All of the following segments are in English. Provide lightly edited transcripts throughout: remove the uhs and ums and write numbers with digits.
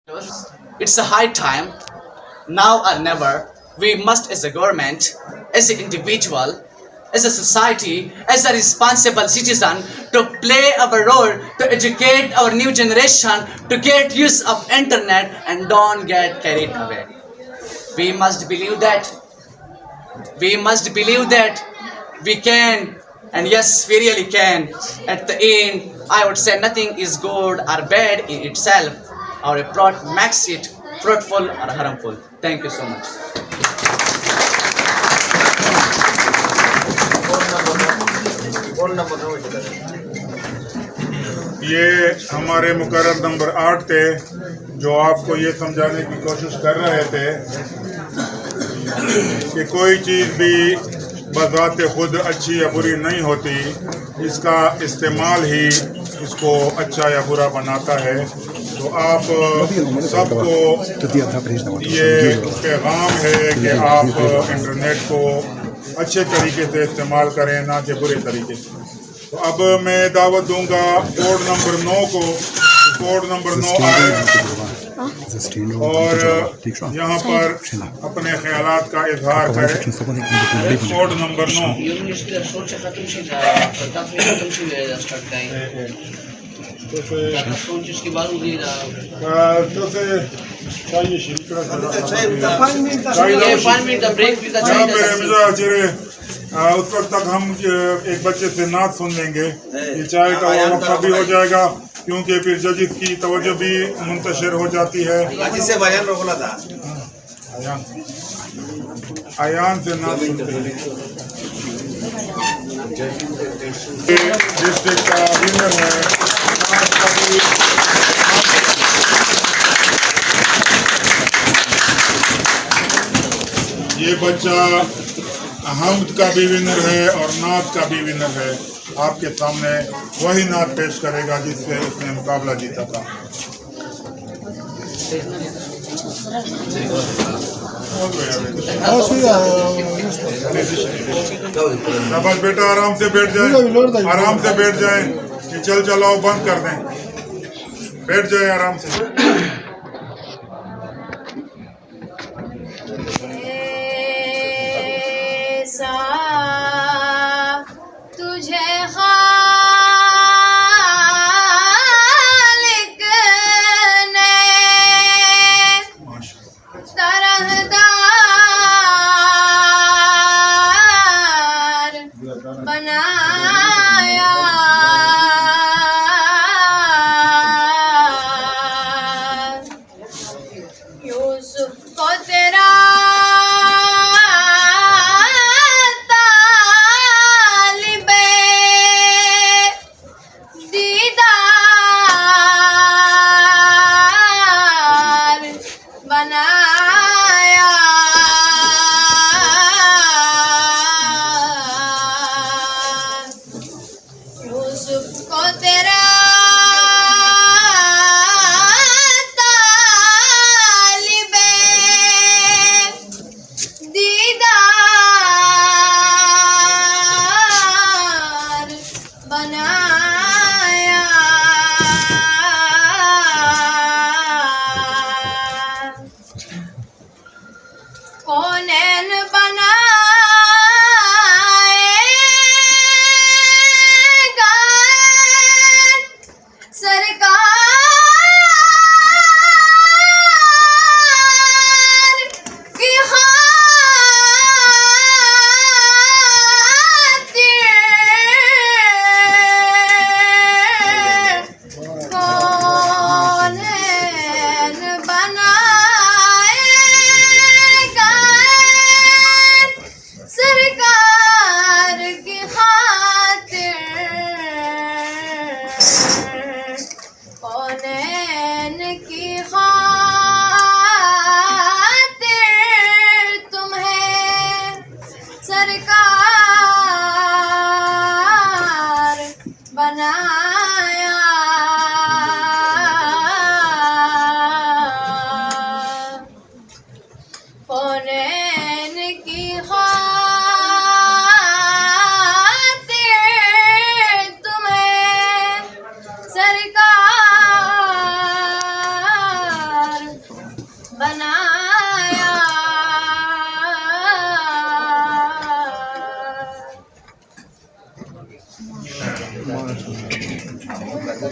It's a high time, now or never, we must, as a government, as an individual, as a society, as a responsible citizen, to play our role to educate our new generation to get use of internet and don't get carried away. We must believe that we must believe that we can, and yes, we really can. At the end, I would say nothing is good or bad in itself, or a plot makes it fruitful or harmful. Thank you so much. ये हमारे मुकर्रर number 8 थे जो आपको ये समझाने की कोशिश कर रहे थे कि कोई चीज़ भी बज़ाते खुद अच्छी या बुरी नहीं होती, इसका इस्तेमाल ही इसको अच्छा या बुरा बनाता है। तो आप सबको ये पैगाम है कि आप इंटरनेट को अच्छे तरीके से इस्तेमाल करें, ना कि बुरे तरीके से। तो अब मैं दावत दूंगा कोड नंबर 9 को। कोड नंबर 9 आए और यहाँ पर अपने ख्यालात का इजहार करें। Code number 9। उस वक्त तक हम एक बच्चे से नात सुन लेंगे, ये चाय का वक्त भी हो जाएगा क्योंकि फिर जजिस की तवज्जो भी मुंतशिर हो जाती है। जिससे बयान रोकना था आयान से नात सुनते हैं। डिस्ट्रिक्ट का विनर है ये बच्चा। हमद का भी विनर है और नात का भी विनर है। आपके सामने वही नात पेश करेगा जिससे उसने मुकाबला जीता था। बस बेटा आराम से बैठ जाए, आराम से बैठ जाए कि चल चलाओ बंद कर दें। बैठ जाए आराम से। तुझे खालिक ने तरहदार बनाया, बनाया।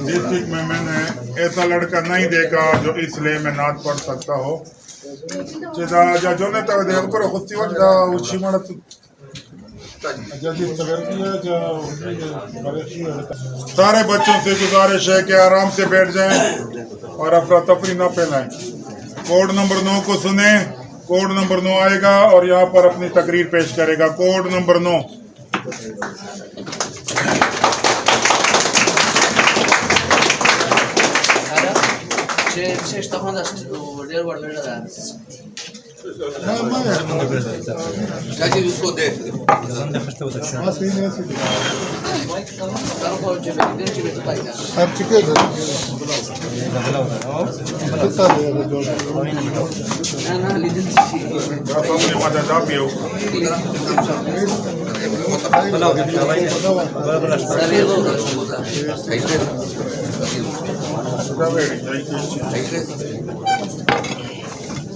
डिस्ट्रिक्ट में मैंने ऐसा लड़का नहीं देखा जो इसलिए मैं नात पढ़ सकता हो। जो ने तो देख पर खुशी हो जा उसी मत सारे बच्चों से गुजारिश है कि आराम से बैठ जाएं और अफरा तफरी ना फैलाएं। कोड नंबर 9 को सुने। कोड नंबर 9 आएगा और यहाँ पर अपनी तकरीर पेश करेगा। Code number 9। उसको दे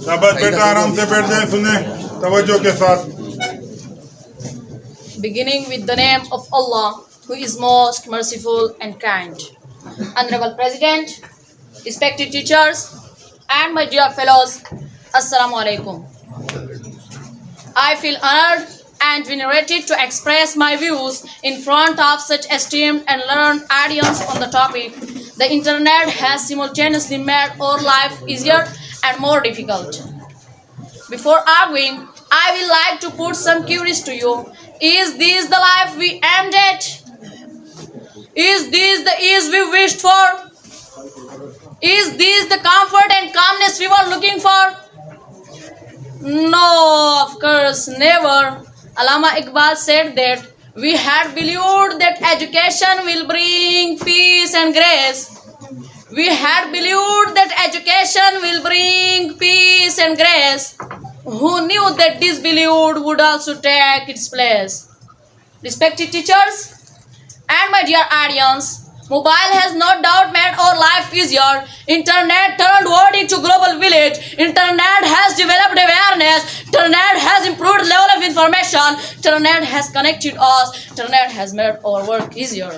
बस बेटा आराम से बैठ जाए, सुने तवज्जो के साथ। Beginning with the name of Allah, who is most merciful and kind. Honorable President, respected teachers, and my dear fellows, Assalamu alaikum. I feel honored and venerated to express my views in front of such esteemed and learned audience on the topic. The internet has simultaneously made our life easier and more difficult. Before arguing, I will like to put some queries to you. Is this the life we aimed at? Is this the ease we wished for? Is this the comfort and calmness we were looking for? No, of course, never. Allama Iqbal said that we had believed that education will bring peace and grace. We had believed that education will bring peace and grace. Who knew that disbelieved would also take its place? Respected teachers and my dear audience, mobile has no doubt made our life easier. Internet turned world into global village. Internet has developed awareness. Internet has improved level of information. Internet has connected us. Internet has made our work easier.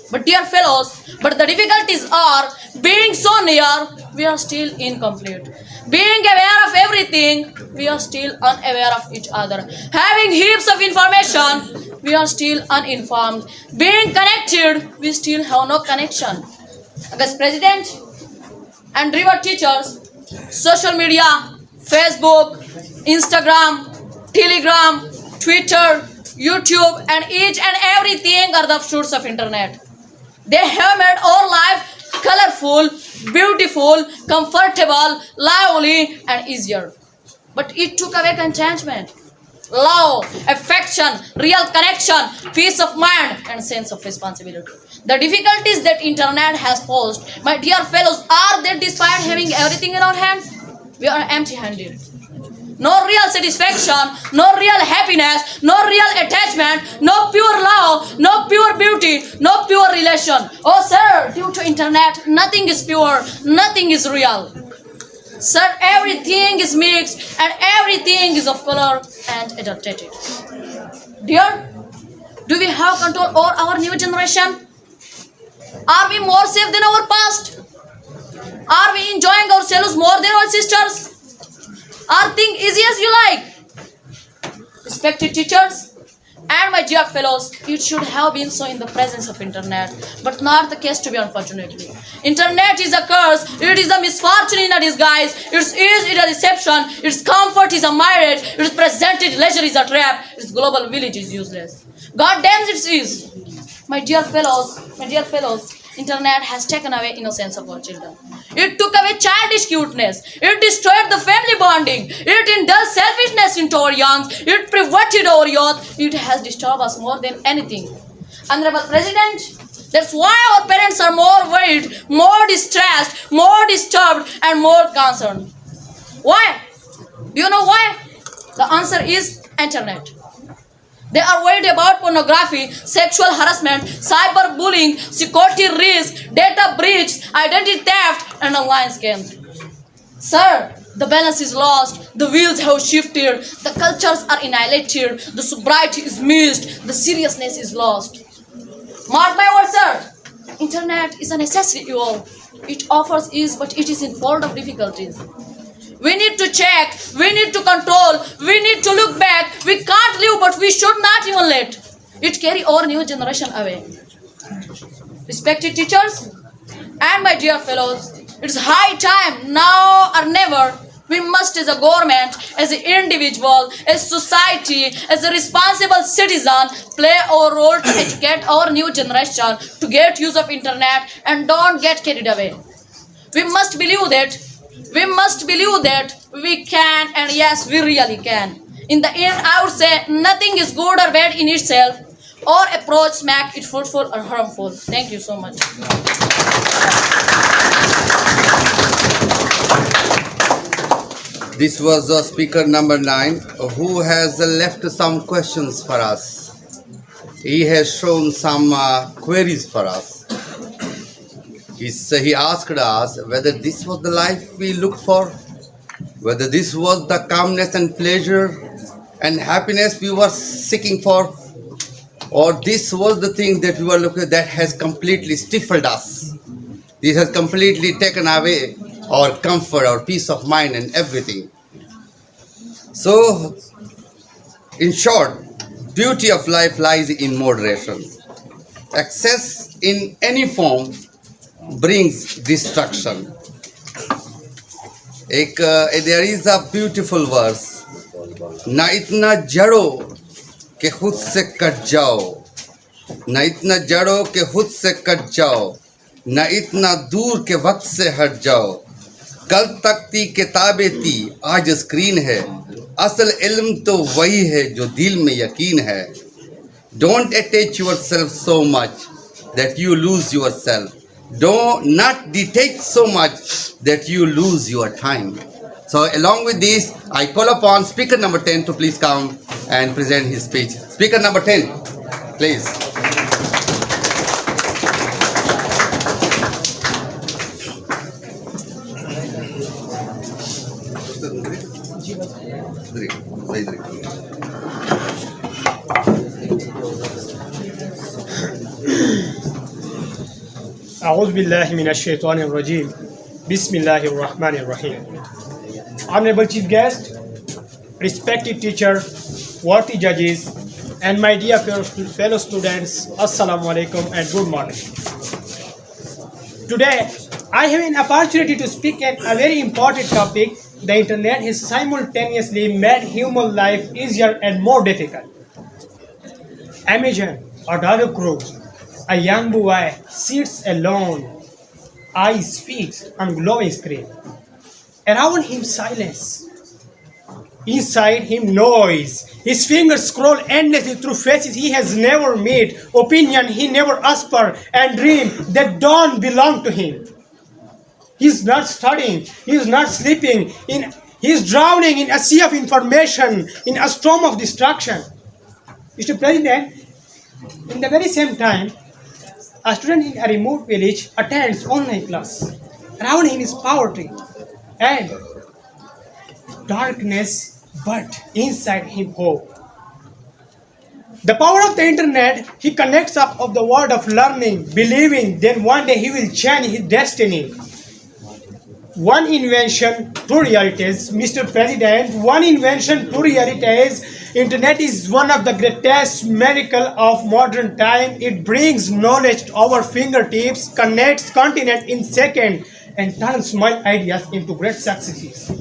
But dear fellows, but the difficulties are being so near, we are still incomplete. Being aware of everything, we are still unaware of each other. Having heaps of information, we are still uninformed. Being connected, we still have no connection. August President and revered teachers, social media, Facebook, Instagram, Telegram, Twitter, YouTube, and each and everything are the fruits of internet. They have made our life colorful, beautiful, comfortable, lively, and easier. But it took away contentment, love, affection, real connection, peace of mind, and sense of responsibility. The difficulties that internet has posed, my dear fellows, are that despite having everything in our hands, we are empty-handed. No real satisfaction, no real happiness, no real attachment, no pure love, no pure beauty, no pure relation. Oh sir, due to internet, nothing is pure, nothing is real. Sir, everything is mixed and everything is of color and adulterated. Dear, do we have control over our new generation? Are we more safe than our past? Are we enjoying ourselves more than our sisters? Are things easy as you like? Respected teachers and my dear fellows, it should have been so in the presence of internet, but not the case to be, unfortunately. Internet is a curse, it is a misfortune in a disguise, its ease is a deception, its comfort is a mirage, its presented leisure is a trap, its global village is useless. God damn its ease. My dear fellows, internet has taken away innocence of our children. It took away childish cuteness. It destroyed the family bonding. It indulged selfishness into our youngs. It perverted our youth. It has disturbed us more than anything. Honorable President, that's why our parents are more worried, more distressed, more disturbed, and more concerned. Why? Do you know why? The answer is internet. They are worried about pornography, sexual harassment, cyberbullying, security risk, data breach, identity theft, and online scams. Sir, the balance is lost, the wheels have shifted, the cultures are annihilated, the sobriety is missed, the seriousness is lost. Mark my words, sir. Internet is a necessary evil. It offers ease, but it is in fault of difficulties. We need to check, we need to control, we need to look back. We can't live, but we should not even let it carry our new generation away. Respected teachers and my dear fellows, it's high time, now or never, we must as a government, as an individual, as society, as a responsible citizen, play our role to educate our new generation to get use of internet and don't get carried away. We must believe that we can, and yes, we really can. In the end, I would say nothing is good or bad in itself. Or approach make it fruitful or harmful. Thank you so much. This was speaker number 9 who has left some questions for us. He has shown some queries for us. He asked us whether this was the life we looked for, whether this was the calmness and pleasure and happiness we were seeking for, or this was the thing that we were looking at that has completely stifled us. This has completely taken away our comfort, our peace of mind and everything. So, in short, beauty of life lies in moderation. Excess in any form brings destruction. There is a beautiful verse. Na itna jado कि खुद से cut जाओ, न इतना जड़ो कि खुद से cut जाओ, न इतना दूर के वक्त से हट जाओ। कल तक थी किताबें थी, आज स्क्रीन है, असल इल्म तो वही है जो दिल में यकीन है। Don't attach yourself so much that you lose yourself. Don't not detach so much that you lose your time. So along with this, I call upon speaker number 10 to please come and present his speech. Speaker number 10, please. أعوذ بالله من الشيطان الرجيم بسم الله الرحمن الرحيم. Honorable Chief Guest, respected teacher, worthy judges, and my dear fellow students, Assalamu alaikum and good morning. Today, I have an opportunity to speak on a very important topic. The internet has simultaneously made human life easier and more difficult. Imagine a dark room. A young boy sits alone, eyes fixed on glowing screen. Around him silence. Inside him noise. His fingers scroll endlessly through faces he has never met, opinion he never asked for, and dreams that don't belong to him. He's not studying, he's not sleeping, he's drowning in a sea of information, in a storm of distraction. Mr. President, in the very same time, a student in a remote village attends online class. Around him is poverty and darkness, but inside him hope. The power of the internet, he connects up of the world of learning, believing then one day he will change his destiny. One invention, two realities. Mr. President, one invention, two realities. Internet is one of the greatest miracle of modern time. It brings knowledge to our fingertips, connects continents in seconds, and turns small ideas into great successes.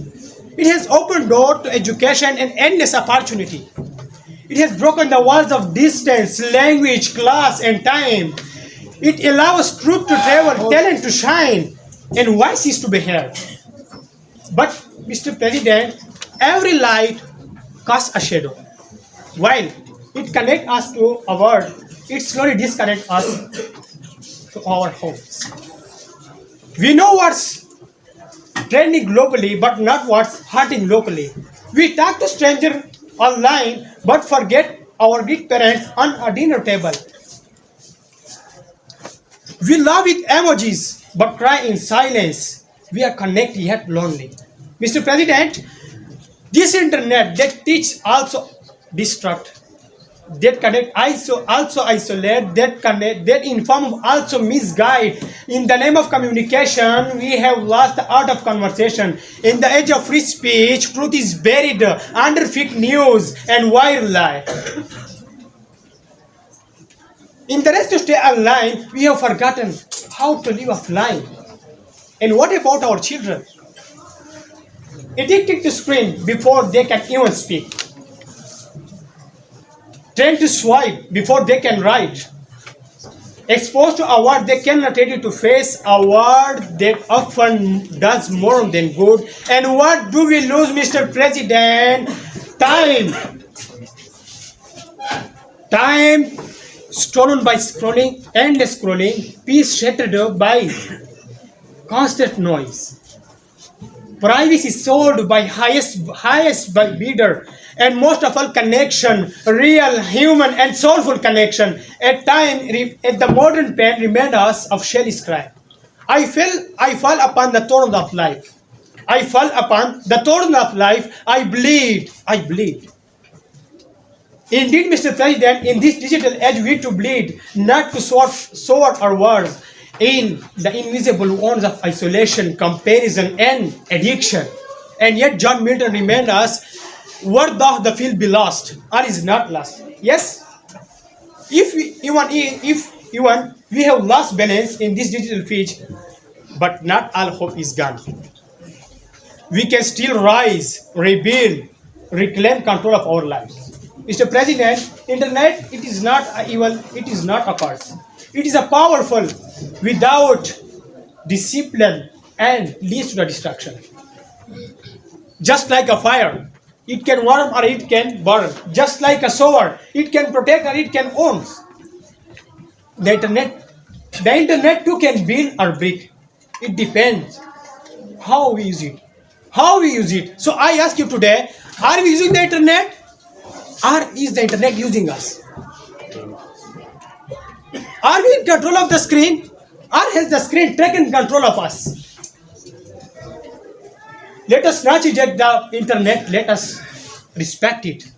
It has opened doors to education and endless opportunity. It has broken the walls of distance, language, class, and time. It allows truth to travel, talent to shine, and voices to be heard. But, Mr. President, every light casts a shadow. While it connects us to our world, it slowly disconnects us to our homes. We know what's trending globally, but not what's hurting locally. We talk to strangers online, but forget our Greek parents on a dinner table. We love with emojis, but cry in silence. We are connected yet lonely. Mr. President, this internet that teach also destruct, that connect also isolate, that connect, that inform also misguide. In the name of communication, we have lost the art of conversation. In the age of free speech, truth is buried under fake news and wild lie. In the race to stay online, we have forgotten how to live offline. And what about our children? Addicted to screen before they can even speak. Trained to swipe before they can write. Exposed to a word they cannot ready to face, a word that often does more than good. And what do we lose, Mr. President? Time. Time stolen by scrolling, endless scrolling, peace shattered by constant noise. Privacy sold by highest by bidder, and most of all connection, real, human, and soulful connection. At the modern pen remind us of Shelley's cry. I fall upon the thorn of life. I fall upon the thorn of life. I bleed. I bleed. Indeed, Mr. President, in this digital age, we to bleed, not to sword our words in the invisible wounds of isolation, comparison, and addiction. And yet, John Milton reminds us, where doth the field be lost, or is not lost? Yes, if we have lost balance in this digital feed, but not all hope is gone. We can still rise, rebuild, reclaim control of our lives. Mr. President, internet, it is not a evil, it is not a curse. It is a powerful without discipline and leads to the destruction. Just like a fire, it can warm or it can burn. Just like a sword, it can protect or it can own. The internet too can build or break. It depends how we use it. How we use it. So I ask you today, are we using the internet? Or is the internet using us? Are we in control of the screen? Or has the screen taken control of us? Let us not reject the internet. Let us respect it.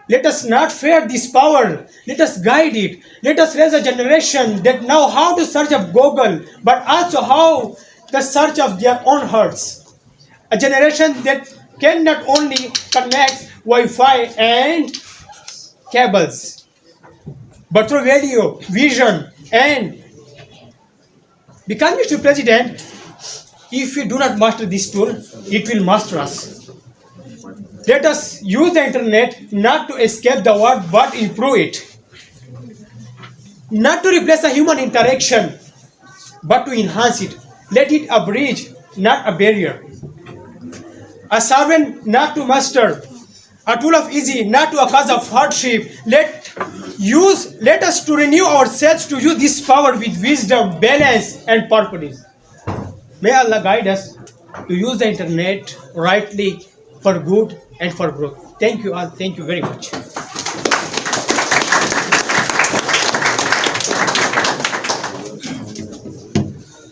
Let us not fear this power. Let us guide it. Let us raise a generation that know how to search of Google, but also how the search of their own hearts. A generation that can not only connect Wi-Fi and cables, but through radio, vision, and because, Mr. President, if we do not master this tool, it will master us. Let us use the internet not to escape the world, but improve it. Not to replace a human interaction, but to enhance it. Let it a bridge, not a barrier. A servant, not to master. A tool of easy, not to a cause of hardship. Let us to renew ourselves to use this power with wisdom, balance, and purpose. May Allah guide us to use the internet rightly for good and for growth. Thank you all. Thank you very much.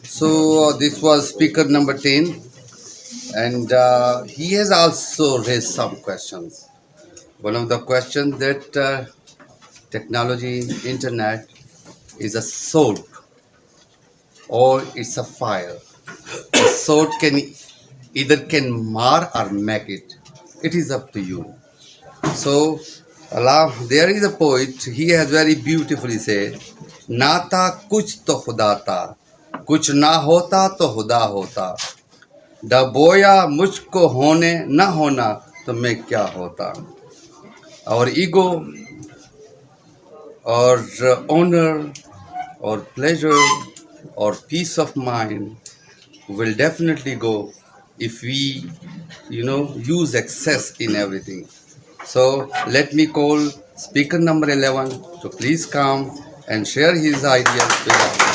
So this was speaker number 10, and he has also raised some questions. One of the questions that technology, internet is a sword or it's a fire. A sword can either mar or make it. It is up to you. So Allah, there is a poet, he has very beautifully said, ना था कुछ तो खुदा था, कुछ ना होता तो खुदा होता, डबोया मुझको होने ना होना तो मैं क्या होता. Our ego or honor or pleasure or peace of mind will definitely go if we use excess in everything. So let me call speaker number 11 to please come and share his ideas with us.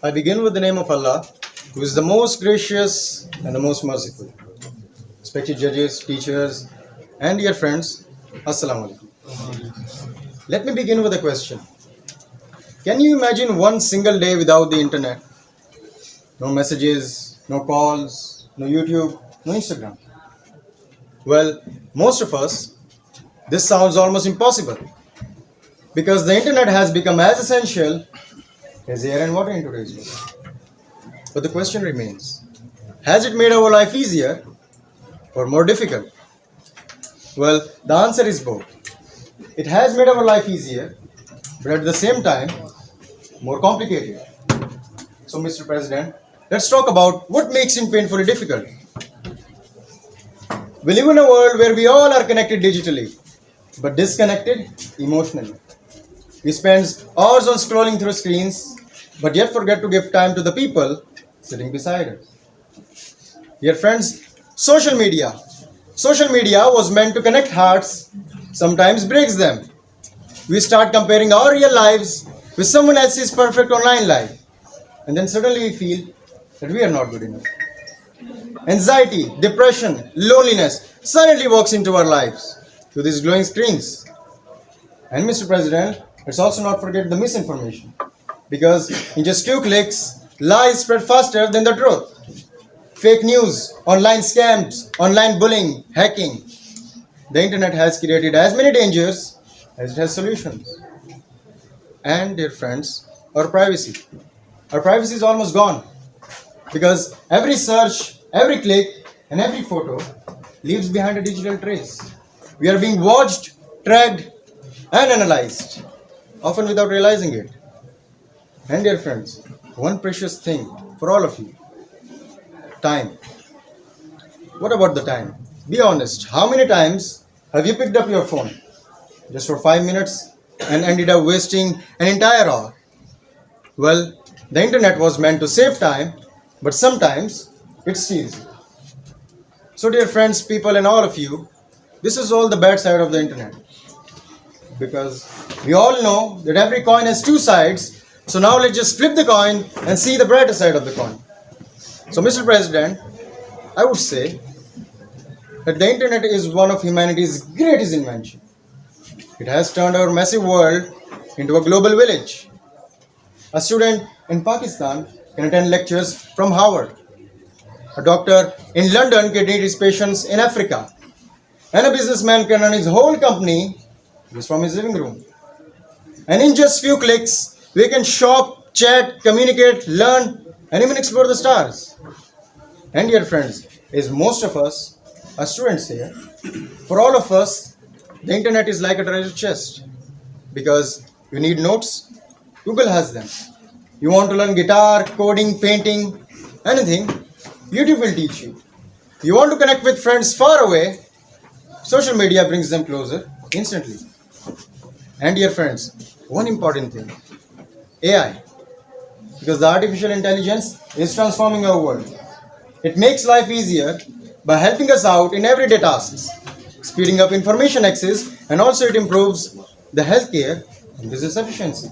I begin with the name of Allah, who is the most gracious and the most merciful. Respected judges, teachers, And dear friends, Assalamu alaikum. Let me begin with a question. Can you imagine one single day without the internet? No messages, no calls, no YouTube, no Instagram. Well, most of us, this sounds almost impossible because the internet has become as essential as air and water in today's world. But the question remains, has it made our life easier or more difficult? Well, the answer is both. It has made our life easier, but at the same time, more complicated. So, Mr. President, let's talk about what makes it painfully difficult. We live in a world where we all are connected digitally, but disconnected emotionally. We spend hours on scrolling through screens, but yet forget to give time to the people sitting beside us. Dear friends, social media. Social media was meant to connect hearts, sometimes breaks them. We start comparing our real lives with someone else's perfect online life, and then suddenly we feel that we are not good enough. Anxiety, depression, loneliness suddenly walks into our lives through these glowing screens. And Mr. President, let's also not forget the misinformation, because in just few clicks, lies spread faster than the truth. Fake news, online scams, online bullying, hacking. The internet has created as many dangers as it has solutions. And dear friends, our privacy. Our privacy is almost gone because every search, every click, and every photo leaves behind a digital trace. We are being watched, tracked, and analyzed, often without realizing it. And dear friends, one precious thing for all of you, time. What about the time? Be honest, how many times have you picked up your phone just for 5 minutes and ended up wasting an entire hour? Well, the internet was meant to save time, but sometimes it steals it. So, dear friends, people, and all of you, this is all the bad side of the internet. Because we all know that every coin has two sides, so now let's just flip the coin and see the brighter side of the coin. So, Mr. President, I would say that the internet is one of humanity's greatest inventions. It has turned our massive world into a global village. A student in Pakistan can attend lectures from Harvard. A doctor in London can treat his patients in Africa. And a businessman can run his whole company just from his living room. And in just few clicks, we can shop, chat, communicate, learn, and even explore the stars. And dear friends, as most of us are students here, for all of us, the internet is like a treasure chest. Because you need notes, Google has them. You want to learn guitar, coding, painting, anything, YouTube will teach you. You want to connect with friends far away, social media brings them closer instantly. And dear friends, one important thing, AI. Because the artificial intelligence is transforming our world. It makes life easier by helping us out in everyday tasks, speeding up information access, and also it improves the healthcare and business efficiency.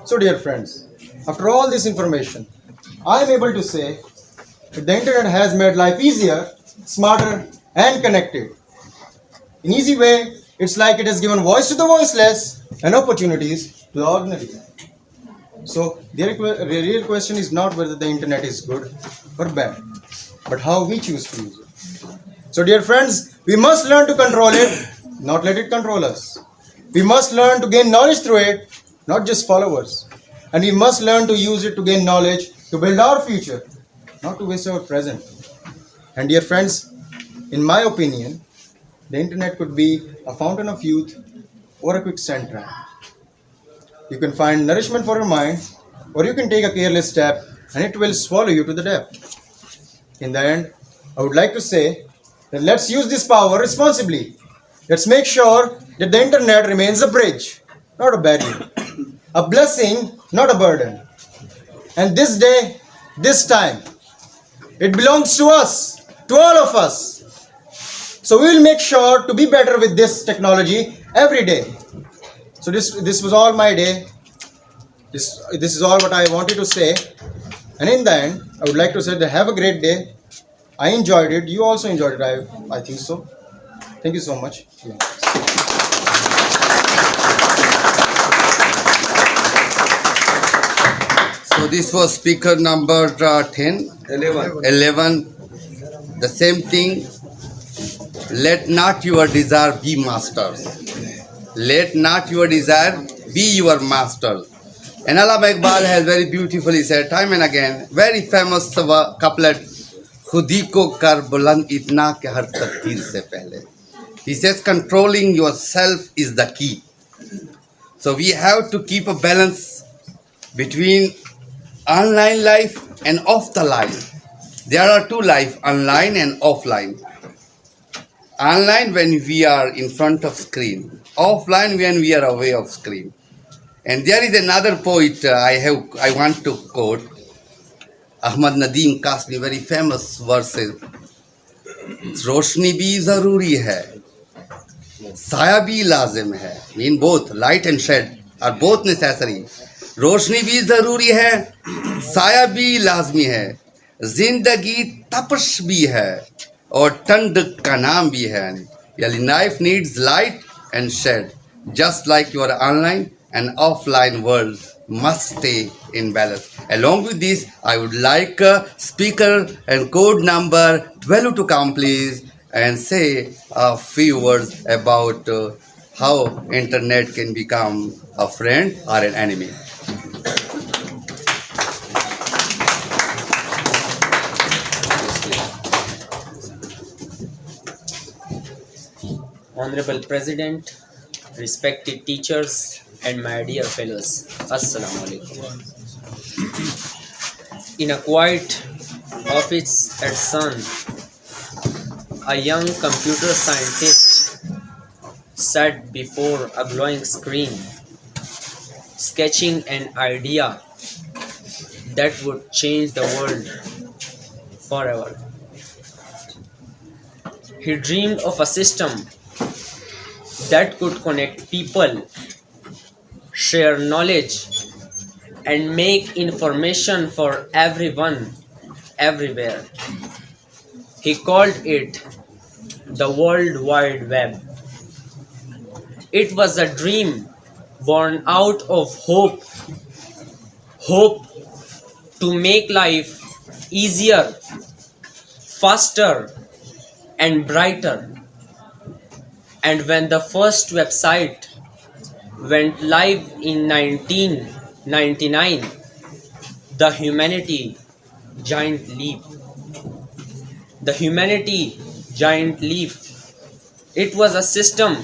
So dear friends, after all this information, I am able to say that the internet has made life easier, smarter, and connected. In easy way, it's like it has given voice to the voiceless and opportunities to the ordinary. So the real question is not whether the internet is good or bad, but how we choose to use it. So dear friends, we must learn to control it, not let it control us. We must learn to gain knowledge through it, not just followers. And we must learn to use it to gain knowledge, to build our future, not to waste our present. And dear friends, in my opinion, the internet could be a fountain of youth or a quicksand trap. You can find nourishment for your mind, or you can take a careless step and it will swallow you to the depth. In the end, I would like to say that let's use this power responsibly. Let's make sure that the internet remains a bridge, not a barrier, a blessing, not a burden. And this day, this time, it belongs to us, to all of us. So we will make sure to be better with this technology every day. So this was all my day. This is all what I wanted to say. And in the end, I would like to say that have a great day. I enjoyed it. You also enjoyed it. I think so. Thank you so much. So this was speaker number 10. 11. The same thing. Let not your desire be masters. Let not your desire be your master. And Allama Iqbal has very beautifully said time and again, very famous couplet, खुदी को कर बुलंद इतना कि हर तकदीर से पहले. He says controlling yourself is the key. So we have to keep a balance between online life and off the line. There are two life, online and offline. Online when we are in front of screen, offline when we are away of screen. And there is another poet I want to quote, Ahmad Nadeem Kasmi, very famous verses. रोशनी भी जरूरी है, साया भी लाजिम है. Mean both light and shade are both necessary. रोशनी भी जरूरी है, साया भी लाजमी है. जिंदगी तपश भी है और ठंड का नाम भी है. यानी life needs light and shade, just like your online and offline world must stay in balance. Along with this, I would like speaker and code number 12 to come please and say a few words about how internet can become a friend or an enemy. Honorable President, respected teachers, and my dear fellows, Assalamu alaikum. In a quiet office at Sun, a young computer scientist sat before a glowing screen, sketching an idea that would change the world forever. He dreamed of a system that could connect people, share knowledge, and make information for everyone, everywhere. He called it the World Wide Web. It was a dream born out of hope to make life easier, faster, and brighter. And when the first website went live in 1999, the humanity giant leap. The humanity giant leap. It was a system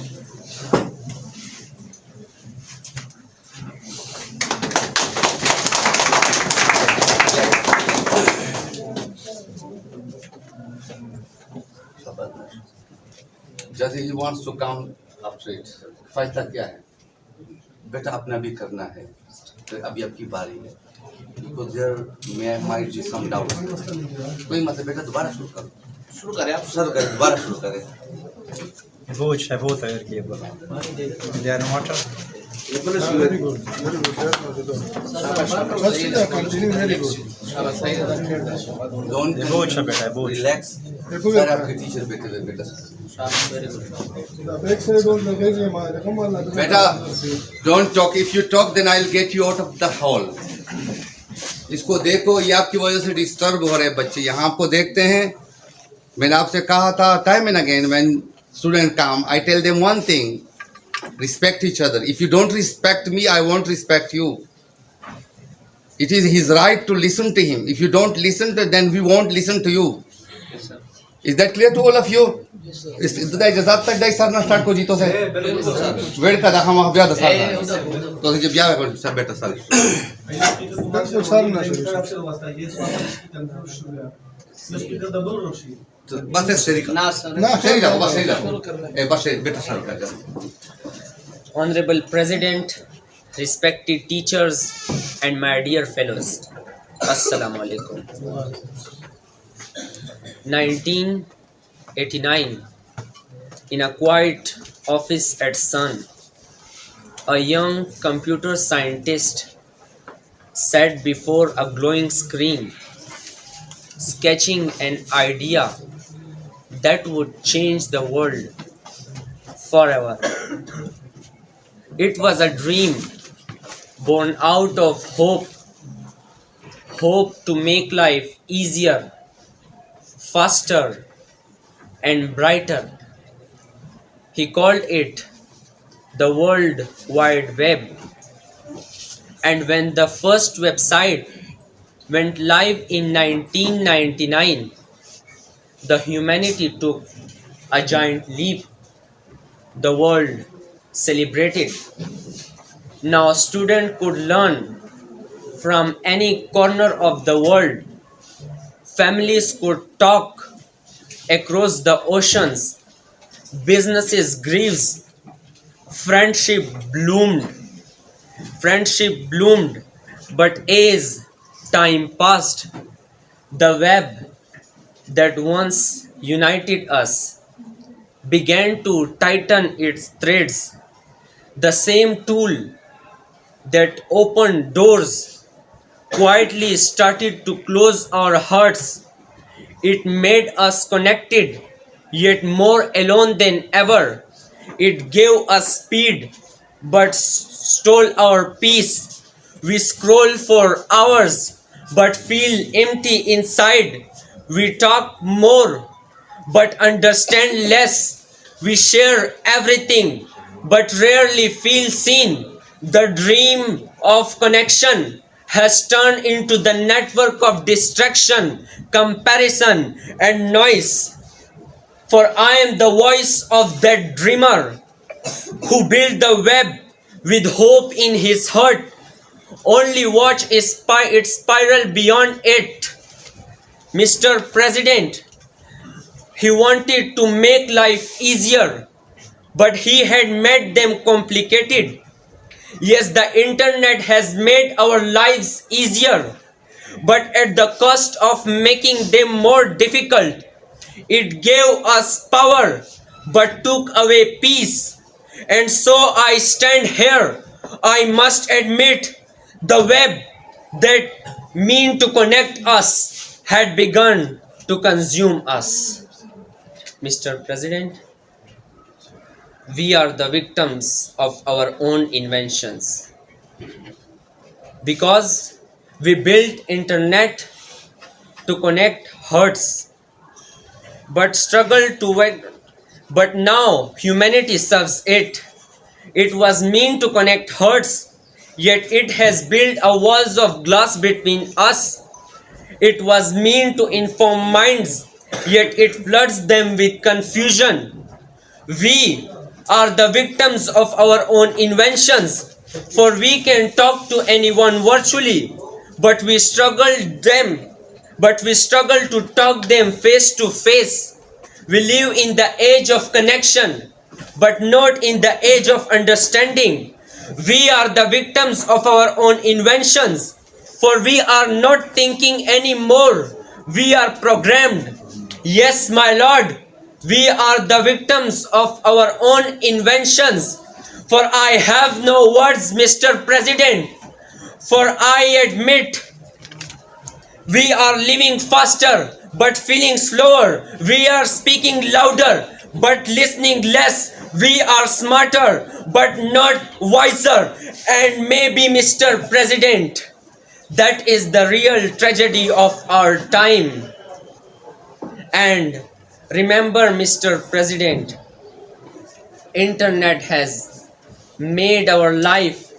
Judge, he wants to come after it. फैसला क्या है? बेटा अपना भी करना है. तो अभी आपकी बारी है. Because there might be some doubt. कोई मतलब बेटा दोबारा शुरू करो. शुरू करें आप. शुरू करें दोबारा शुरू करें. बहुत है कि they are not. Very good. Continue very good. Don't relax. Sir आपके टीचर बैठे हुए बेटा. बेटा don't talk. If you talk then I'll get you out of the hall. इसको देखो, ये आपकी वजह से डिस्टर्ब हो रहे बच्चे. यहाँ आपको देखते हैं. मैंने आपसे कहा था time and again when students come I tell them one thing, respect each other. If you don't respect me I won't respect you. It is his right to listen to him. If you don't listen to then we won't listen to you. Is that clear to all of you? इतना इजाज़त तक दाई sir ना start को जीतो से wait का हम वहाँ ब्याह दसाल तो जब ब्याह कर सब बेटा साल बस शेरी का ना शेरी का बस बेटा साल का. Honorable President, respected teachers, and my dear fellows, Assalamu alaikum. 1989, in a quiet office at Sun, a young computer scientist sat before a glowing screen, sketching an idea that would change the world forever. It was a dream born out of hope to make life easier, faster, and brighter. He called it the World Wide Web. And when the first website went live in 1999, the humanity took a giant leap. The world celebrated. Now students could learn from any corner of the world. Families could talk across the oceans. Businesses grieves. Friendship bloomed. But as time passed, the web that once united us began to tighten its threads. The same tool that opened doors quietly started to close our hearts. It made us connected, yet more alone than ever. It gave us speed, but stole our peace. We scroll for hours, but feel empty inside. We talk more, but understand less. We share everything, but rarely feel seen. The dream of connection has turned into the network of distraction, comparison, and noise. For I am the voice of that dreamer who built the web with hope in his heart. Only watch it spiral beyond it. Mr. President, he wanted to make life easier, but he had made them complicated. Yes, the internet has made our lives easier, but at the cost of making them more difficult. It gave us power, but took away peace. And so I stand here. I must admit, the web that meant to connect us had begun to consume us. Mr. President, we are the victims of our own inventions. Because we built internet to connect hearts, but now humanity serves it. It was meant to connect hearts, yet it has built a walls of glass between us. It was meant to inform minds, yet it floods them with confusion. We are the victims of our own inventions, for we can talk to anyone virtually, but we struggle to talk them face to face. We live in the age of connection, but not in the age of understanding. We are the victims of our own inventions, for we are not thinking anymore. We are programmed. Yes, my Lord, we are the victims of our own inventions. For I have no words, Mr. President. For I admit, we are living faster, but feeling slower. We are speaking louder, but listening less. We are smarter, but not wiser. And maybe, Mr. President, that is the real tragedy of our time. And remember, Mr. President, internet has made our life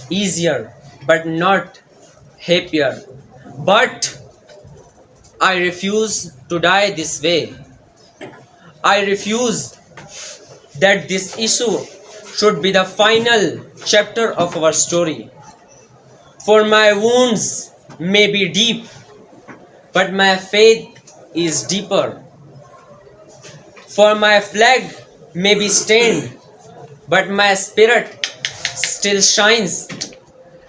easier, but not happier. But I refuse to die this way. I refuse that this issue should be the final chapter of our story. For my wounds may be deep, but my faith is deeper. For my flag may be stained, but my spirit still shines.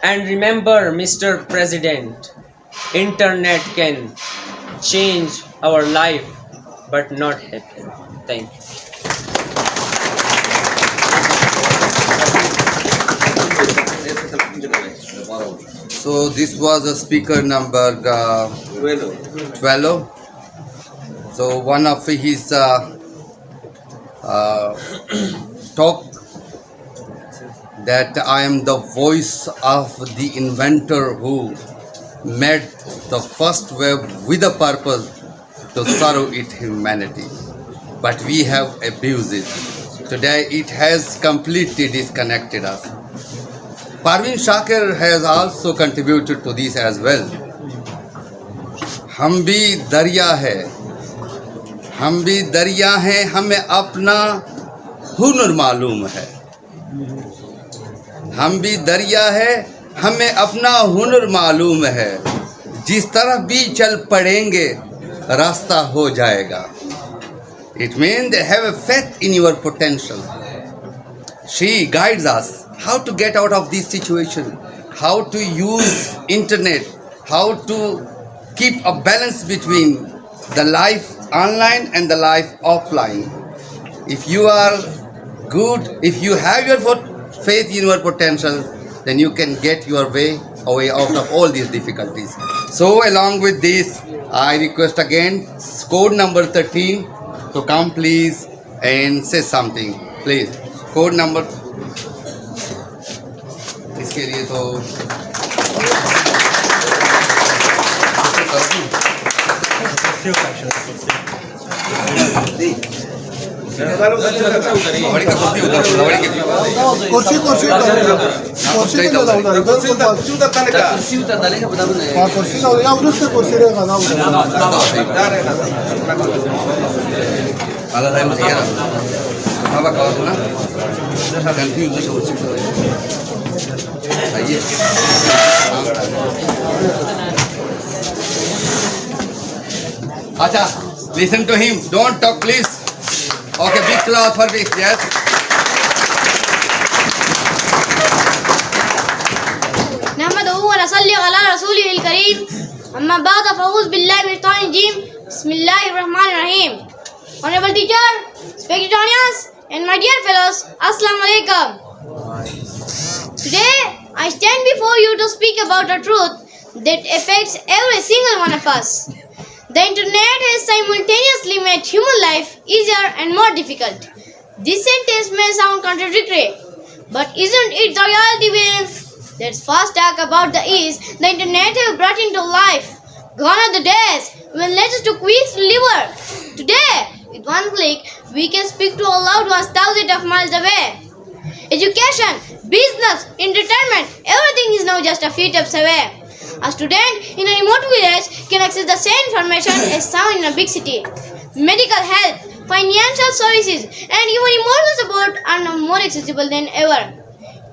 And remember, Mr. President, internet can change our life, but not happy. Thank you. So this was a speaker number 12. So one of his talk that I am the voice of the inventor who made the first web with a purpose to serve it humanity. But we have abused it. Today it has completely disconnected us. Parveen Shakir has also contributed to this as well. हम भी दरिया है, हमें अपना हुनर मालूम है. हम भी दरिया है, हमें अपना हुनर मालूम है. जिस तरह भी चल पड़ेंगे रास्ता हो जाएगा. It means they have a faith in your potential. She guides us how to get out of this situation, how to use internet, how to keep a balance between the life online and the life offline. If you are good, if you have your faith in your potential, then you can get your way out of all these difficulties. So along with this, I request again code number 13 to come please and say something. Please. Code number. इसके लिए तो कुर्सी कुर्सी कुर्सी को जाऊ उधर हां कुर्सी जाऊ या उधर से कुर्सी रे गाना उधर वाला टाइम से यार बाबा का ना कंफ्यूज हो चुका है. आइए अच्छा, listen to him, don't talk please. Okay, big applause for this. Yes. نحمده ونصلي على رسوله الكريم أما بعد فأعوذ بالله من الشيطان الرجيم بسم الله الرحمن الرحيم. Honorable teacher, respected audience, and my dear fellows, Assalamu alaikum. Today I stand before you to speak about a truth that affects every single one of us. The internet has simultaneously made human life easier and more difficult. This sentence may sound contradictory, but isn't it the reality within? Let's first talk about the ease the internet has brought into life. Gone are the days when letters took weeks to deliver. Today, with one click, we can speak to a loved ones thousands of miles away. Education, business, entertainment, everything is now just a few steps away. A student in a remote village can access the same information as someone in a big city. Medical help, financial services, and even emotional support are now more accessible than ever.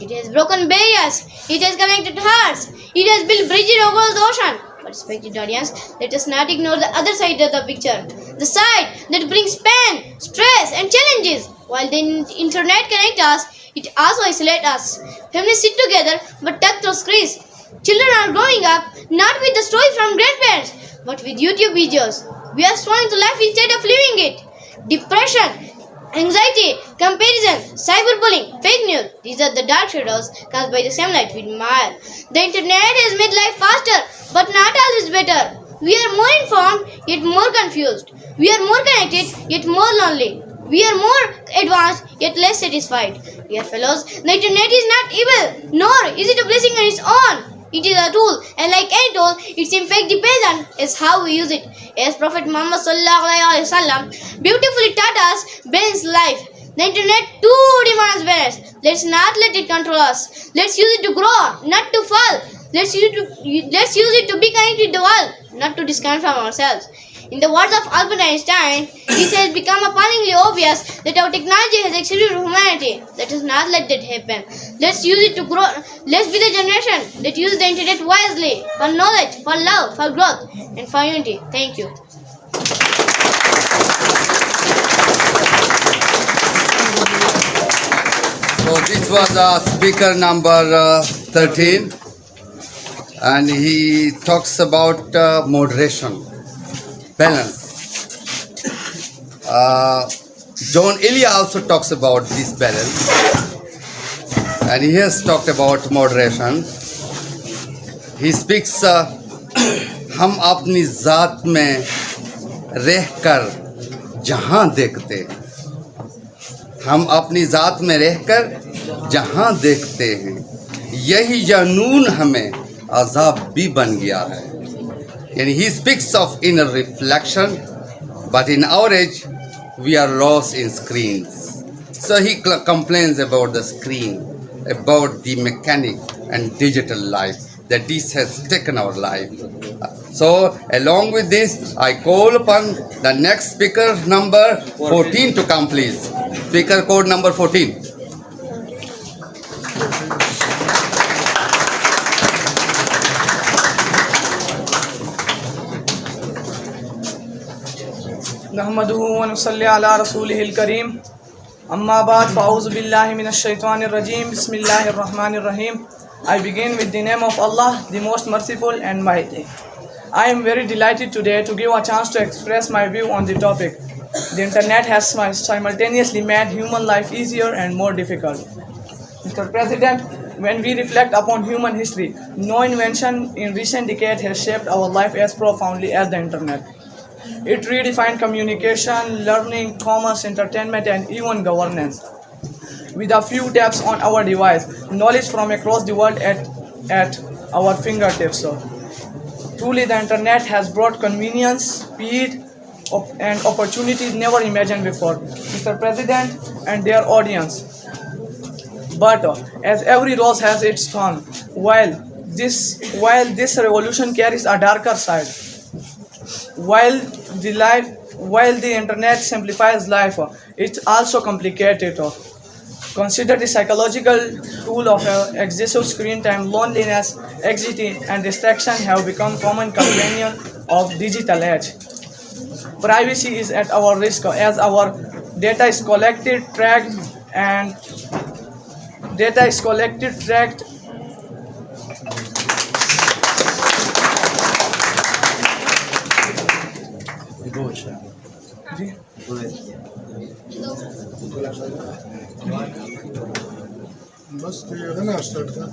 It has broken barriers, it has connected hearts, it has built bridges over the ocean. But respected audience, let us not ignore the other side of the picture. The side that brings pain, stress, and challenges. While the internet connects us, it also isolates us. Families sit together but touch through screens. Children are growing up not with the stories from grandparents, but with YouTube videos. We are striving to life instead of living it. Depression, anxiety, comparison, cyberbullying, fake news. These are the dark shadows cast by the same light we admire. The internet has made life faster, but not always better. We are more informed, yet more confused. We are more connected, yet more lonely. We are more advanced, yet less satisfied. Dear fellows, the internet is not evil, nor is it a blessing on its own. It is a tool, and like any tool, its impact depends on how we use it. As Prophet Muhammad ﷺ beautifully taught us, balance life. The internet too demands balance. Let's not let it control us. Let's use it to grow, not to fall. Let's use it to be connected to the world, not to disconnect from ourselves. In the words of Albert Einstein, it has become appallingly obvious that our technology has exceeded humanity. Let us not let that happen. Let's use it to grow. Let's be the generation that uses the internet wisely, for knowledge, for love, for growth, and for unity. Thank you. So this was speaker number 13, and he talks about moderation, balance. John Elia also talks about this balance, and he has talked about moderation. He speaks, हम अपनी जात में रहकर जहाँ देखते हम अपनी ज़ात में रहकर जहाँ देखते हैं यही जनून हमें अजाब भी बन गया है. यानी he speaks of inner reflection, but in our age we are lost in screens. So he complains about the screen, about the mechanic and digital life, that this has taken our life. So along with this, I call upon the next speaker, number 14, to come, please. Speaker code number 14. नहमदुहु व नुसल्ली अला रसूलिहिल करीम अम्मा बाद फ़ाऊज़ु बिल्लाहि मिनश शैतानिर रजीम बिस्मिल्लाहिर रहमानिर रहीम. I begin with the name of Allah, the most merciful and mighty. I am very delighted today to give a chance to express my view on the topic. The internet has simultaneously made human life easier and more difficult. Mr. President, when we reflect upon human history, no invention in recent decades has shaped our life as profoundly as the internet. It redefined communication, learning, commerce, entertainment, and even governance. With a few taps on our device, knowledge from across the world at our fingertips. Truly, the internet has brought convenience, speed, and opportunities never imagined before. Mr. President and their audience. But as every rose has its thorn, while this revolution carries a darker side, while the internet simplifies life, it also complicates it. Consider the psychological tool of excessive screen time. Loneliness, anxiety, and distraction have become common companion of digital age. Privacy is at our risk as our data is collected, tracked, and बस ये है ना start का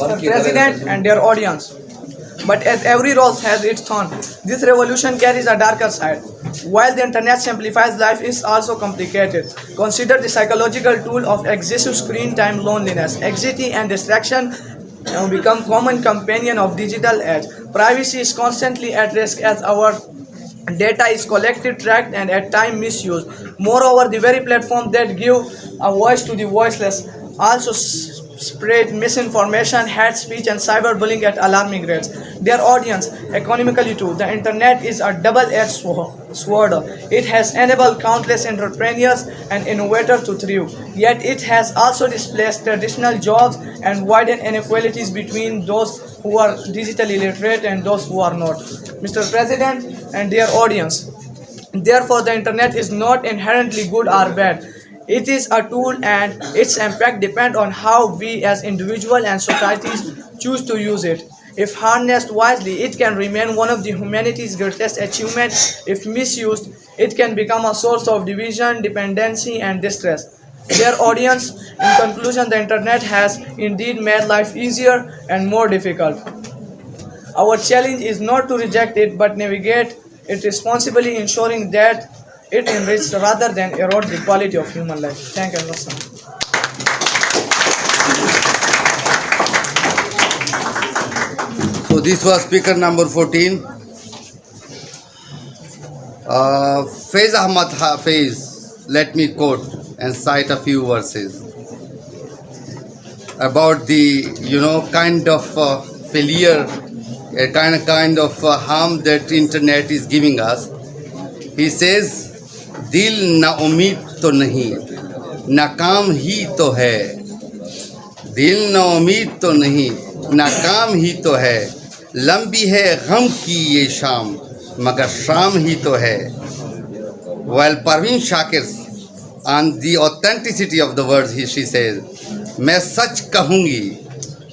Mr. President and their audience. But as every rose has its thorn, this revolution carries a darker side. While the internet simplifies life, it is also complicated. Consider the psychological tool of excessive screen time. Loneliness, anxiety, and distraction have become common companion of digital age. Privacy is constantly at risk as our data is collected, tracked, and at times misused. Moreover, the very platform that give a voice to the voiceless also spread misinformation, hate speech, and cyberbullying at alarming rates. Their audience, economically too, the internet is a double-edged sword. It has enabled countless entrepreneurs and innovators to thrive, yet it has also displaced traditional jobs and widened inequalities between those who are digitally literate and those who are not. Mr. President and their audience, therefore the internet is not inherently good or bad. It is a tool and its impact depends on how we as individuals and societies choose to use it. If harnessed wisely, it can remain one of the humanity's greatest achievements. If misused, it can become a source of division, dependency, and distress. Dear audience, in conclusion, the internet has indeed made life easier and more difficult. Our challenge is not to reject it but navigate it responsibly, ensuring that it enriches rather than erode the quality of human life. Thank you. So this was speaker number 14. Faiz Ahmad Hafiz, let me quote and cite a few verses about the kind of failure, a kind of harm that internet is giving us. He says, दिल ना उम्मीद तो नहीं, नाकाम ही तो है. दिल ना उम्मीद तो नहीं, नाकाम ही तो है. लंबी है गम की ये शाम, मगर शाम ही तो है. While Parveen Shakir, on the authenticity of the words, she says, मैं सच कहूँगी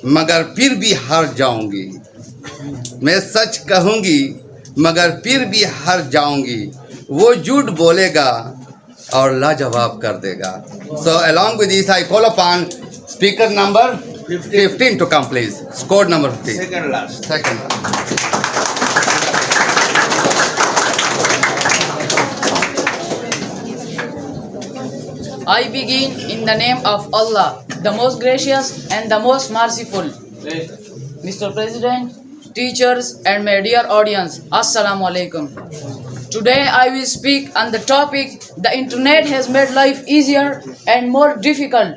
मगर फिर भी हार जाऊँगी. मैं सच कहूँगी मगर फिर भी हार जाऊँगी. वो झूठ बोलेगा और लाजवाब कर देगा. So along with this I call upon speaker number 15 to come please. Score number 15. Second last. I begin in the name of Allah, the most gracious and the most merciful. Mr. President, teachers and my dear audience, Assalamu alaikum. Today I will speak on the topic, the internet has made life easier and more difficult.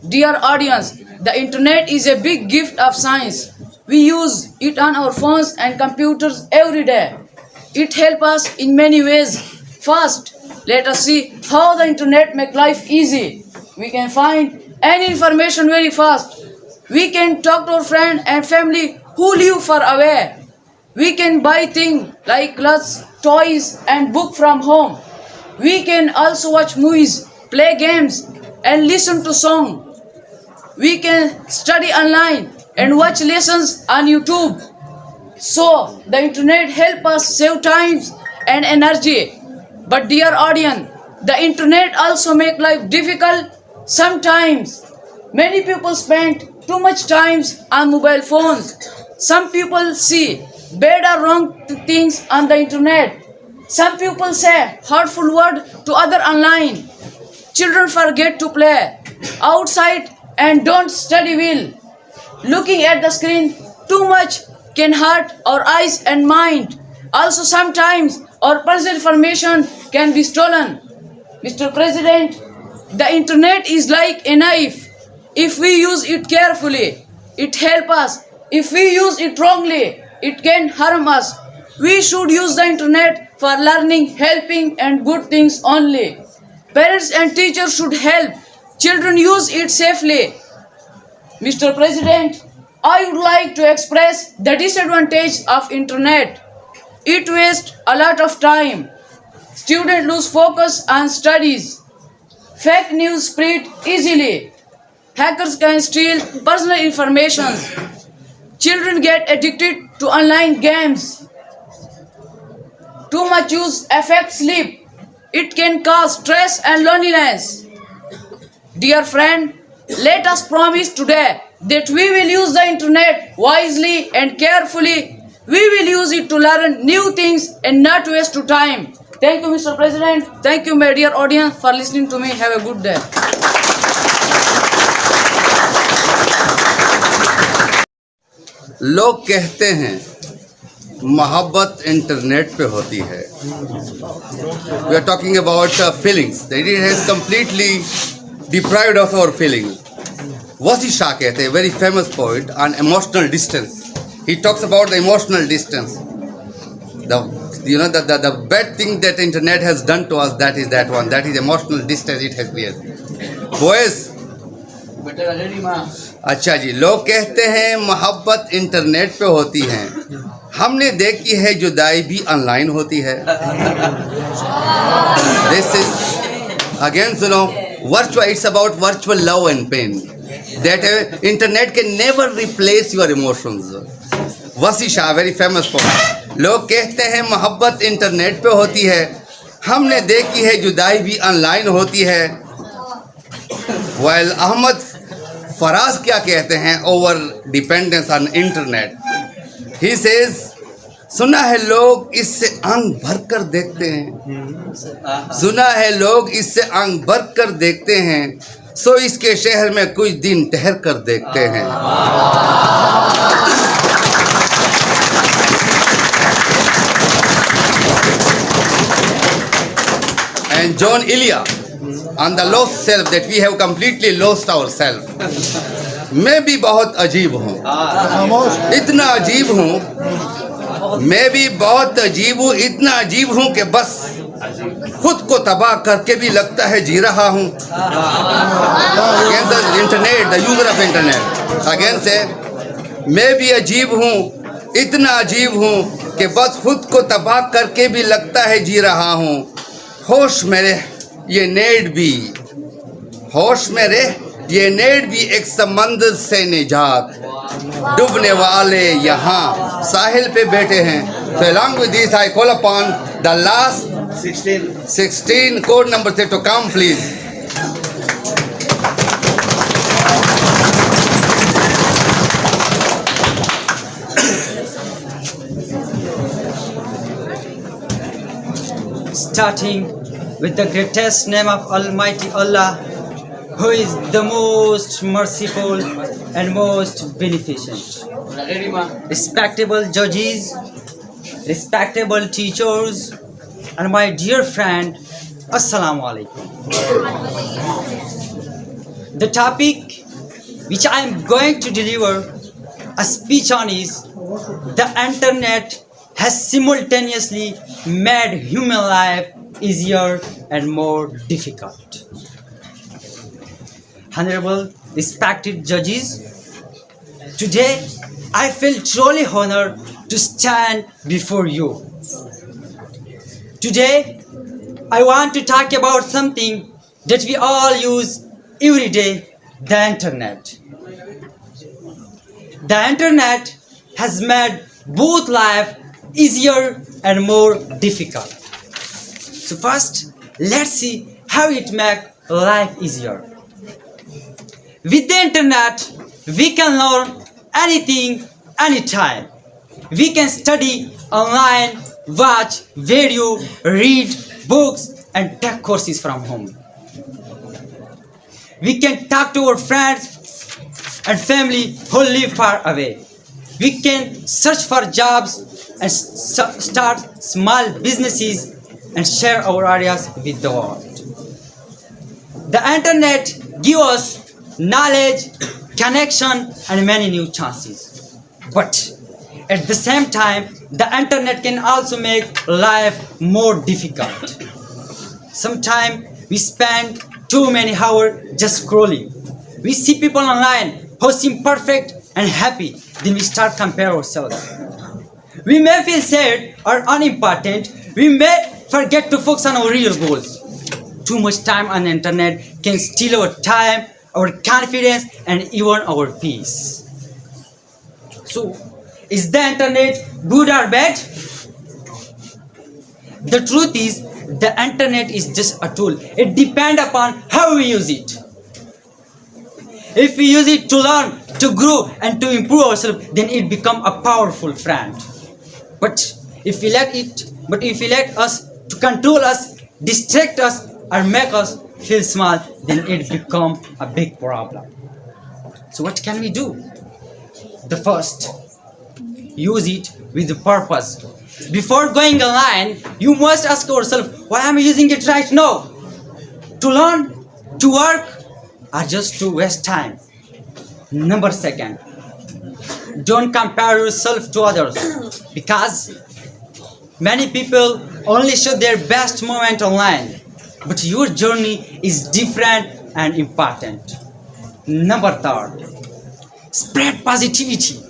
Dear audience, the internet is a big gift of science. We use it on our phones and computers every day. It helps us in many ways. First, let us see how the internet makes life easy. We can find any information very fast. We can talk to our friends and family who live far away. We can buy things like clothes, toys and books from home. We can also watch movies, play games and listen to songs. We can study online and watch lessons on YouTube. So, the internet helps us save time and energy. But dear audience, the internet also makes life difficult sometimes. Many people spend too much time on mobile phones. Some people see bad or wrong things on the internet. Some people say hurtful words to others online. Children forget to play outside and don't study well. Looking at the screen too much can hurt our eyes and mind. Also sometimes our personal information can be stolen. Mr. President, the internet is like a knife. If we use it carefully, it helps us. If we use it wrongly, it can harm us. We should use the internet for learning, helping and good things only. Parents and teachers should help children use it safely. Mr. President, I would like to express the disadvantage of internet. It wastes a lot of time. Students lose focus on studies. Fake news spread easily. Hackers can steal personal information. Children get addicted to online games. Too much use affects sleep. It can cause stress and loneliness. Dear friend, let us promise today that we will use the internet wisely and carefully. We will use it to learn new things and not waste time. Thank you, Mr. President. Thank you, my dear audience, for listening to me. Have a good day. लोग कहते हैं मोहब्बत internet पे होती है. We are talking about feelings. The internet has completely deprived of our feelings. Wasi Shah कहते हैं, very famous poet on emotional distance. He talks about the emotional distance. The bad thing that internet has done to us, that is emotional distance it has created. Boys, अच्छा जी, लोग कहते हैं मोहब्बत internet पे होती है. हमने देखी है जुदाई भी ऑनलाइन होती है. This is again, virtual. It's about virtual love and pain. That internet can never replace your emotions. वसी शाह, very famous poet. लोग कहते हैं मोहब्बत इंटरनेट पे होती है. हमने देखी है जुदाई भी ऑनलाइन होती है. While अहमद फराज क्या कहते हैं over dependence on internet. He says, सुना है लोग इससे आंख भर कर देखते हैं. सुना है लोग इससे आंख भर कर देखते हैं. सो इसके शहर में कुछ दिन ठहर कर देखते हैं. And John Elia on the lost self, that we have completely lost ourselves. मैं भी बहुत अजीब हूँ, इतना अजीब हूँ. मैं भी बहुत अजीब हूँ, इतना अजीब हूँ कि बस खुद को तबाह करके भी लगता है जी रहा हूँ. Against the internet, the user of internet again say, मैं भी अजीब हूँ, इतना अजीब हूँ कि बस खुद को तबाह करके भी लगता है जी रहा हूँ. होश मेरे ये नेट भी, होश मेरे ये नेट भी एक समंदर से निजात. डूबने वाले यहाँ साहिल पे बैठे हैं. So along with this I call upon the last 16 code number से to come please. Starting with the greatest name of Almighty Allah, who is the most merciful and most beneficent. Respectable judges, respectable teachers, and my dear friend, Assalamu alaikum. The topic which I am going to deliver a speech on is the internet has simultaneously made human life easier and more difficult. Honorable, respected judges, today I feel truly honored to stand before you. Today, I want to talk about something that we all use every day, the internet. The internet has made both life easier and more difficult. So first, let's see how it makes life easier. With the internet, we can learn anything, anytime. We can study online, watch video, read books, and take courses from home. We can talk to our friends and family who live far away. We can search for jobs and start small businesses and share our ideas with the world. The internet gives us knowledge, connection, and many new chances. But at the same time, the internet can also make life more difficult. Sometimes we spend too many hours just scrolling. We see people online who seem perfect and happy, then we start comparing ourselves. We may feel sad or unimportant. We may forget to focus on our real goals. Too much time on the internet can steal our time, our confidence, and even our peace. So, is the internet good or bad? The truth is, the internet is just a tool. It depends upon how we use it. If we use it to learn, to grow, and to improve ourselves, then it becomes a powerful friend. But if we let us to control us, distract us, or make us feel small, then it becomes a big problem. So what can we do? The first, use it with a purpose. Before going online, you must ask yourself, why am I using it right now? To learn, to work, or just to waste time? Number second, don't compare yourself to others, because many people only show their best moment online, but your journey is different and important. Number third, spread positivity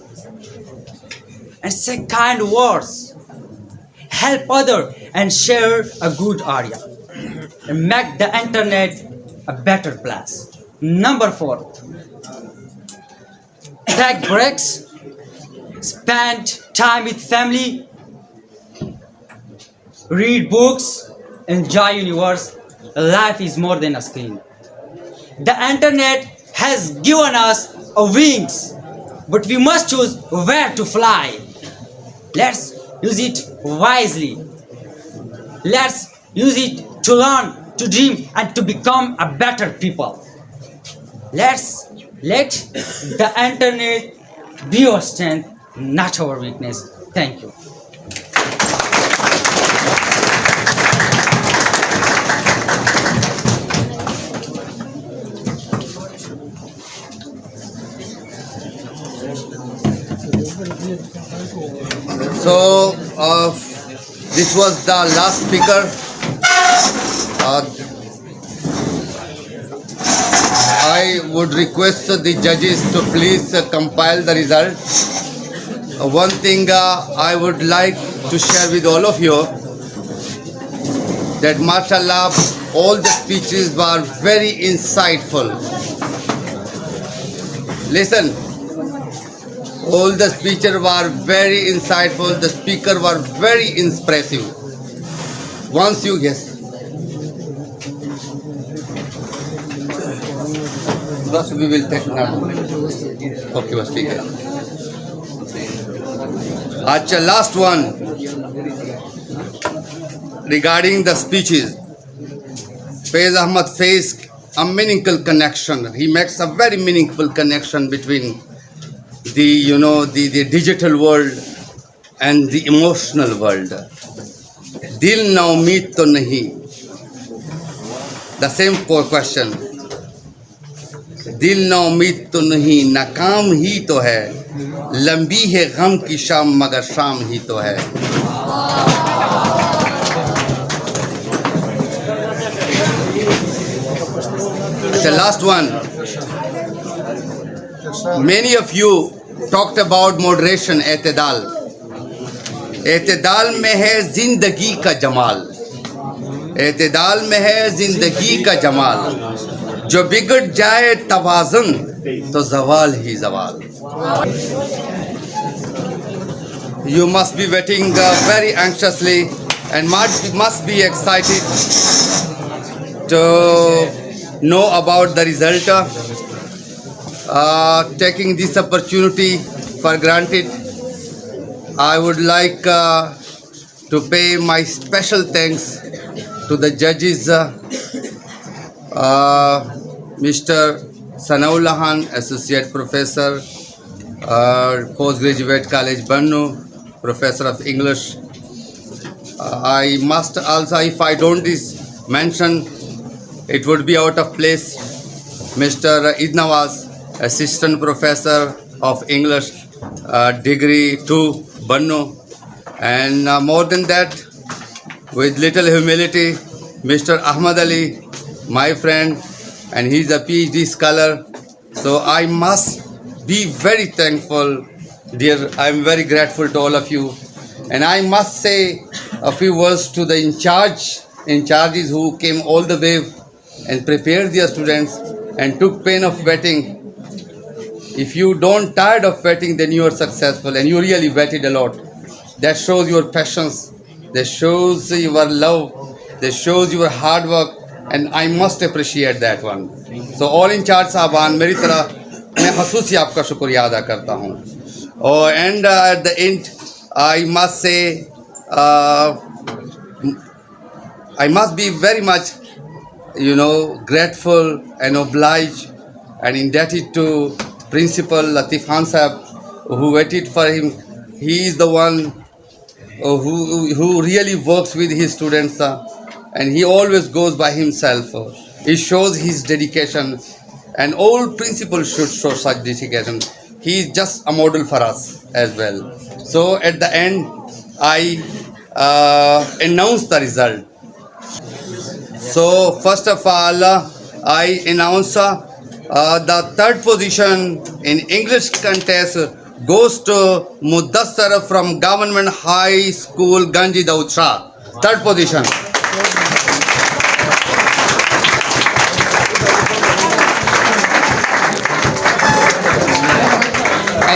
and say kind words. Help others and share a good area and make the internet a better place. Number four, take breaks, spend time with family, read books, enjoy universe. Life is more than a screen. The internet has given us wings, but we must choose where to fly. Let's use it wisely. Let's use it to learn, to dream, and to become a better people. Let's let the internet be our strength, not our weakness. Thank you. So this was the last speaker. I would request the judges to please compile the result. One thing I would like to share with all of you, that mashallah, all the speeches were very insightful. Listen, all the speeches were very insightful, the speakers were very impressive. once you yes. बस we will take now. Okay, बस ठीक है. अच्छा, last one regarding the speeches. Faiz Ahmad faced a meaningful connection. He makes a very meaningful connection between the digital world and the emotional world. Dil na umeed to nahi. The same question. दिल ना उम्मीद तो नहीं, नाकाम ही तो है, लंबी है गम की शाम मगर शाम ही तो है. The last one. Many of you talked about moderation, एतदाल. एतदाल में है जिंदगी का जमाल. एतदाल में है जिंदगी का जमाल. जो बिगड़ जाए तवाज़ुन तो जवाल ही जवाल. You must be waiting very anxiously and must be excited to know about the result. Taking this opportunity for granted, I would like to pay my special thanks to the judges, Mr. Sanaul Lahan, Associate Professor, Postgraduate College, Bannu, Professor of English. I must also, if I don't mention, it would be out of place, Mr. Eid Nawaz, Assistant Professor of English, Degree 2, Bannu. And more than that, with little humility, Mr. Ahmad Ali, my friend, and he's a PhD scholar. So I must be very thankful, dear. I'm very grateful to all of you. And I must say a few words to the in-charges who came all the way and prepared their students and took pain of waiting. If you don't tired of waiting, then you are successful, and you really waited a lot. That shows your passions, that shows your love, that shows your hard work, and I must appreciate that one. So all in charge साहबान, मेरी तरह मैं खसूसी आपका शुक्रिया अदा करता हूँ. And at the end, I must say, I must be very much, grateful and obliged and indebted to Principal Latif Khan Sahab, who waited for him. He is the one who really works with his students, and he always goes by himself. He shows his dedication, and all principals should show such dedication. He is just a model for us as well. So at the end, I announce the result. So first of all, I announce the third position in English contest goes to Mudassar from Government High School, Ganji Daud Shah. Third position.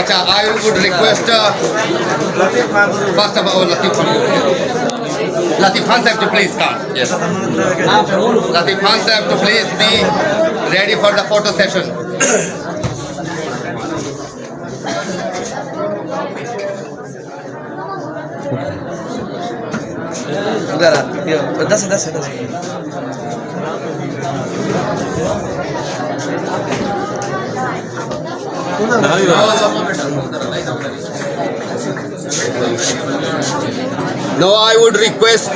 I would request first of all Latif Khan. Latif Khan Sahib to please come. Yes. Latif Khan Sahib to please be ready for the photo session. Now I would request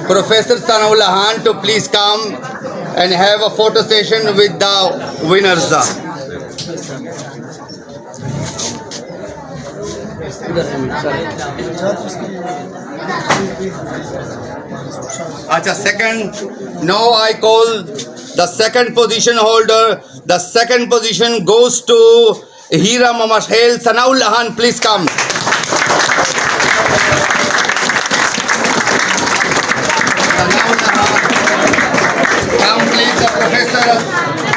Professor Sanaul Lahan to please come and have a photo session with the winners. Second, now I call the second position holder. The second position goes to Hira Mamashel Sanaul Lahan. Please come. Come please, the Professor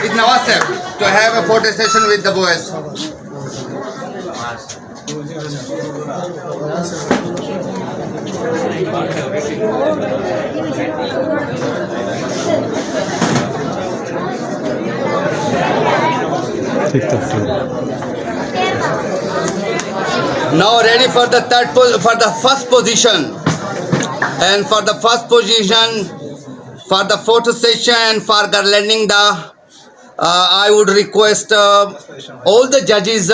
Eid Nawaz to have a photo session with the boys. Now ready for the first position. And for the first position, for the photo session, for garlanding I would request all the judges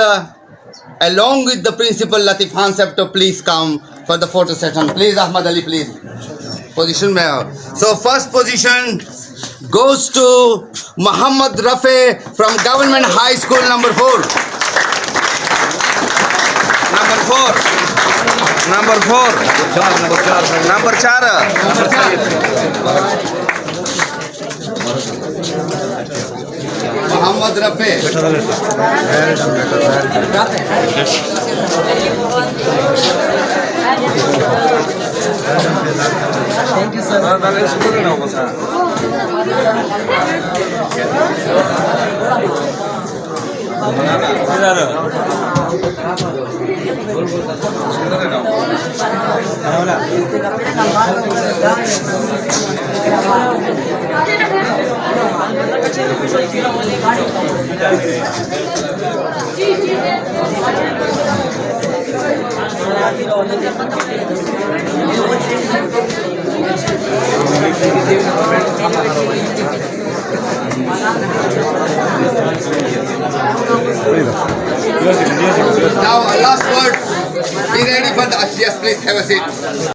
along with the principal Latif Hansab to please come for the photo session. Please, Ahmad Ali, please. Position mein. So first position goes to Muhammad Rafe from Government High School number 4. Number 4. Number 4. Muhammad Rafe. Thank you, sir. Now last word. Be ready for the yes, please have a seat.